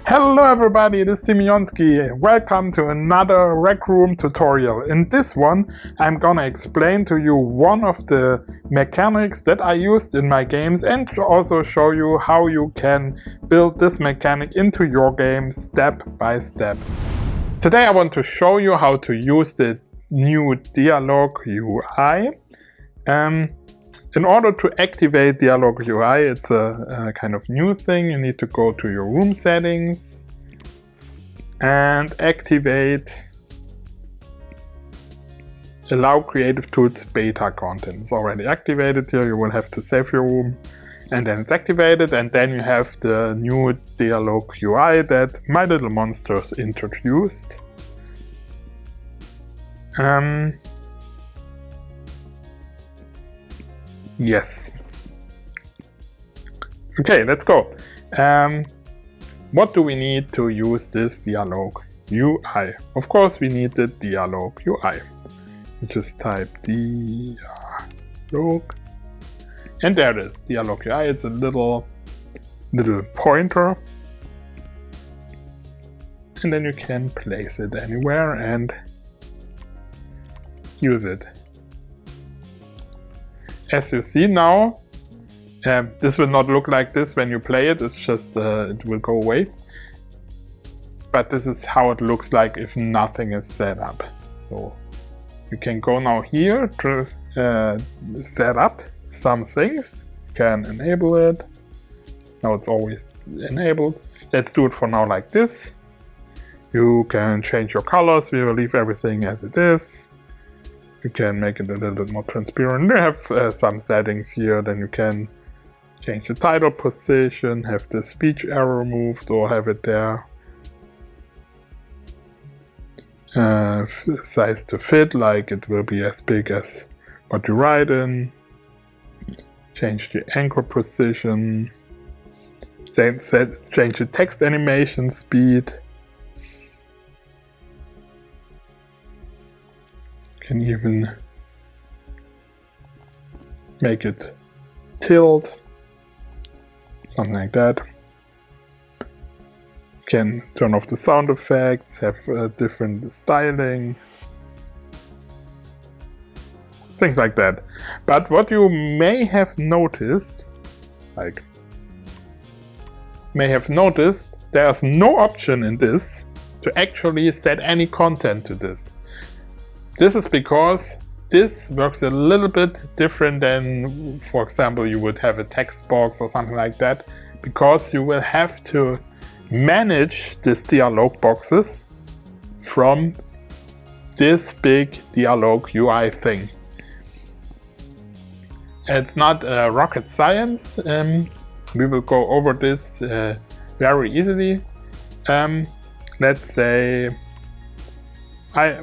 Hello everybody, this is Simeonski. Welcome to another Rec Room tutorial. In this one, I'm gonna explain to you one of the mechanics that I used in my games and also show you how you can build this mechanic into your game step by step. Today I want to show you how to use the new Dialog UI. In order to activate Dialog UI, it's a kind of new thing. You need to go to your room settings and activate Allow Creative Tools Beta Content. It's already activated here. You will have to save your room and then it's activated, and then you have the new Dialog UI that My Little Monsters introduced. Yes. Okay, let's go. What do we need to use this Dialog UI? Of course, we need the Dialog UI. You just type Dialog, and there it is, Dialog UI. It's a little pointer, and then you can place it anywhere and use it. As you see now, this will not look like this when you play it. It's just, it will go away. But this is how it looks like if nothing is set up. So you can go now here to set up some things. You can enable it. Now it's always enabled. Let's do it for now like this. You can change your colors. We will leave everything as it is. You can make it a little bit more transparent. You have some settings here. Then you can change the title position, have the speech error removed or have it there. Size to fit, like it will be as big as what you write in. Change the anchor position. Change the text animation speed. Can even make it tilt, something like that. Can turn off the sound effects, have different styling, things like that. But what you may have noticed, there's no option in this to actually set any content to this. This is because this works a little bit different than, for example, you would have a text box or something like that, because you will have to manage these dialog boxes from this big Dialog UI thing. It's not rocket science. We will go over this very easily. Let's say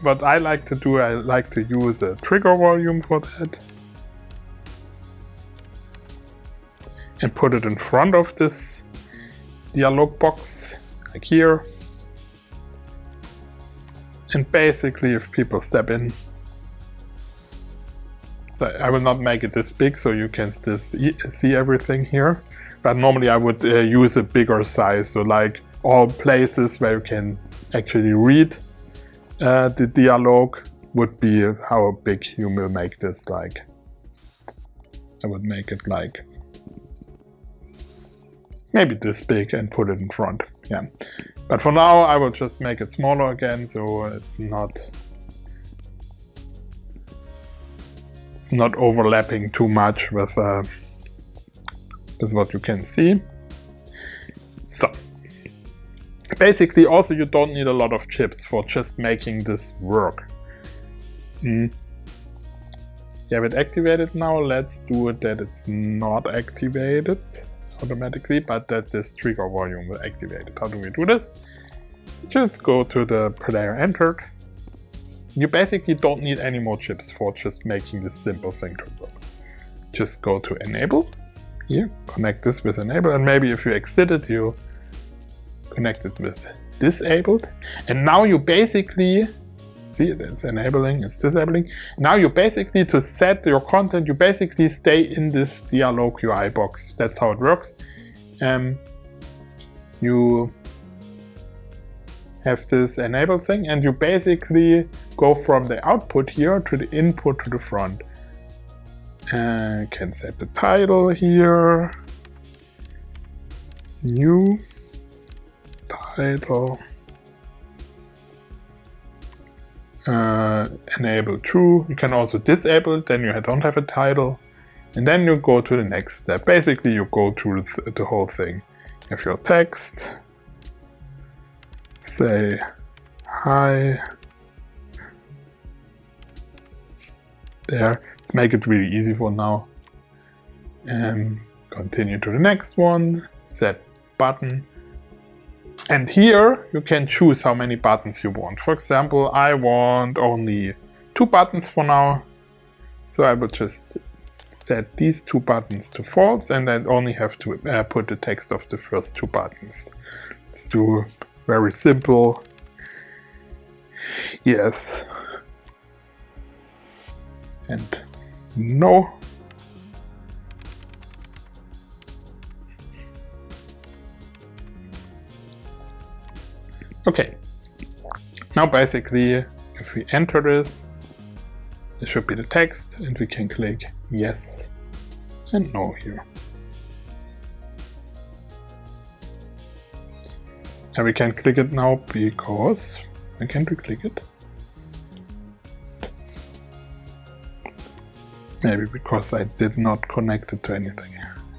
what I like to do, I like to use a trigger volume for that. And put it in front of this dialog box, like here. And basically, if people step in, so I will not make it this big so you can still see everything here. But normally I would use a bigger size, so like all places where you can actually read the dialogue would be how big you will make this. Like I would make it like maybe this big and put it in front. Yeah, but for now I will just make it smaller again, so it's not overlapping too much with what you can see. So basically, also you don't need a lot of chips for just making this work. You have it activated now. Let's do it that it's not activated automatically, but that this trigger volume will activate it. How do we do this? Just go to the player entered. You basically don't need any more chips for just making this simple thing to work. Just go to enable. Here, connect this with enable, and maybe if you exit it, you connect this with disabled. And now you basically see it's enabling, it's disabling. Now you basically, to set your content, you basically stay in this Dialog UI box. That's how it works. You have this enable thing, and you basically go from the output here to the input to the front. You can set the title here, new title, enable true. You can also disable it, then you don't have a title, and then you go to the next step. Basically you go through the whole thing. You have your text, say hi there. Let's make it really easy for now, and continue to the next one, set button. And here you can choose how many buttons you want. For example, I want only 2 buttons for now, so I will just set these 2 buttons to false, and I only have to put the text of the first 2 buttons. Let's do very simple. Yes and no. Okay, now basically if we enter this, it should be the text, and we can click yes and no here. And we can click it now because, why can't we click it? Maybe because I did not connect it to anything.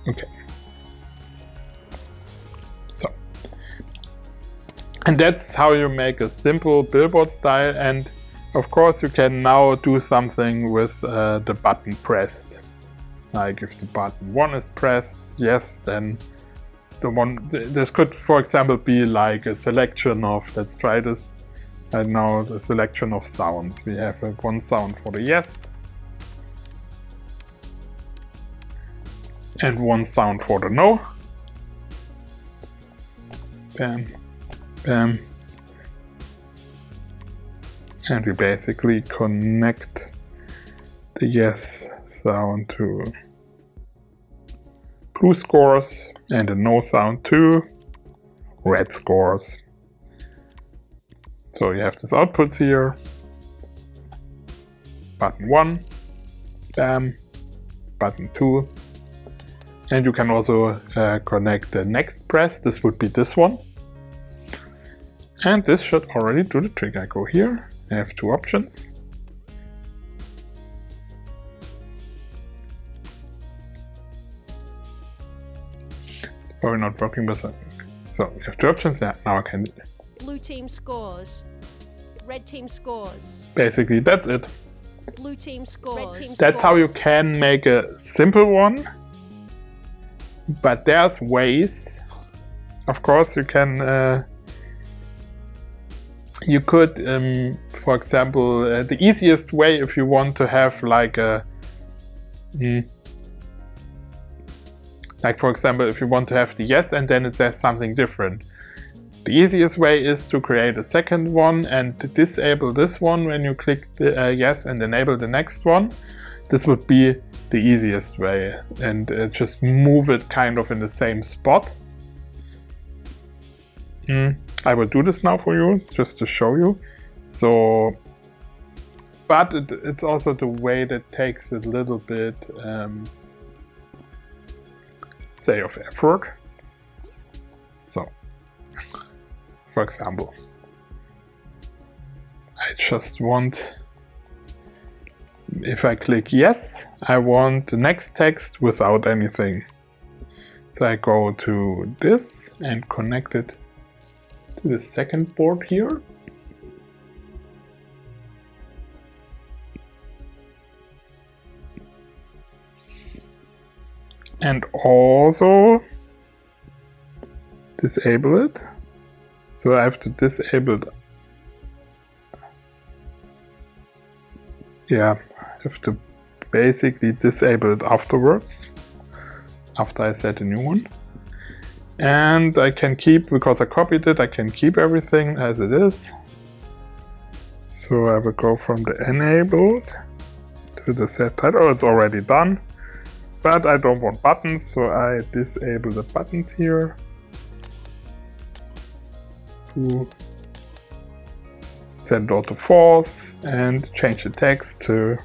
Okay. So. And that's how you make a simple billboard style, and of course you can now do something with the button pressed. Like if the button 1 is pressed, yes, then the one, this could for example be like a selection of, let's try this right now, the selection of sounds. We have one sound for the yes, and one sound for the no. Bam, bam. And we basically connect the yes sound to blue scores and the no sound to red scores. So you have these outputs here. Button 1, bam, button 2. And you can also connect the next press. This would be this one. And this should already do the trick. I go here, I have 2 options. It's probably not working, but so we have 2 options. Yeah, now I can. Blue team scores. Red team scores. Basically, that's it. Blue team scores. Red team That's scores. how you can make a simple one. But there's ways. Of course, you can. You could, for example, the easiest way if you want to have like a, like for example, if you want to have the yes and then it says something different. The easiest way is to create a second one and disable this one when you click the yes and enable the next one. This would be the easiest way, and just move it kind of in the same spot. I will do this now for you, just to show you. So, but it's also the way that takes a little bit, say, of effort. So, for example, I just want, if I click yes, I want the next text without anything. So I go to this and connect it to the second board here. And also disable it. So I have to disable it. Yeah, I have to basically disable it afterwards, after I set a new one. And I can keep, because I copied it, I can keep everything as it is. So I will go from the enabled to the set title. It's already done, but I don't want buttons, so I disable the buttons here. 2, set it all to false and change the text to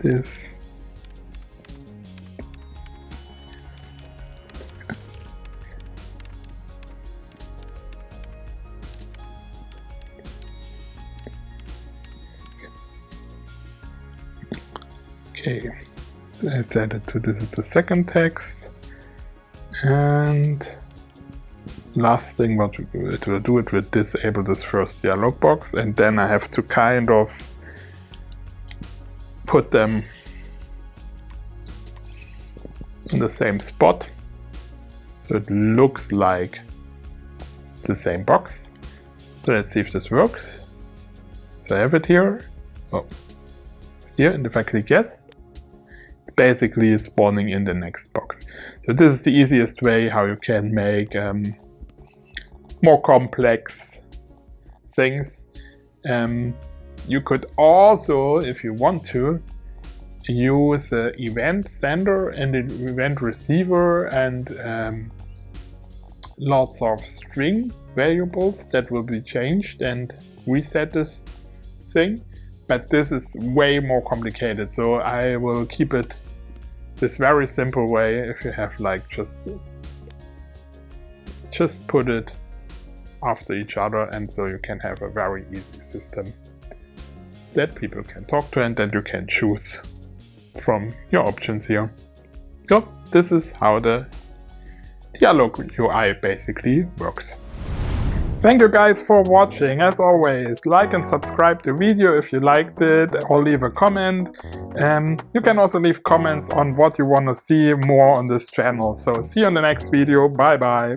this. Okay, I set it to this is the second text, and last thing what we will do, it will disable this first dialog box, and then I have to kind of put them in the same spot so it looks like it's the same box. So let's see if this works. So I have it here. Oh, here, and if I click yes, it's basically spawning in the next box. So this is the easiest way how you can make more complex things. You could also, if you want to, use an event sender and an event receiver and lots of string variables that will be changed and reset this thing. But this is way more complicated, so I will keep it this very simple way. If you have like just put it after each other, and so you can have a very easy system that people can talk to and that you can choose from your options here. So this is how the Dialog UI basically works. Thank you guys for watching. As always, like and subscribe the video if you liked it, or leave a comment. You can also leave comments on what you want to see more on this channel. So see you in the next video. Bye bye.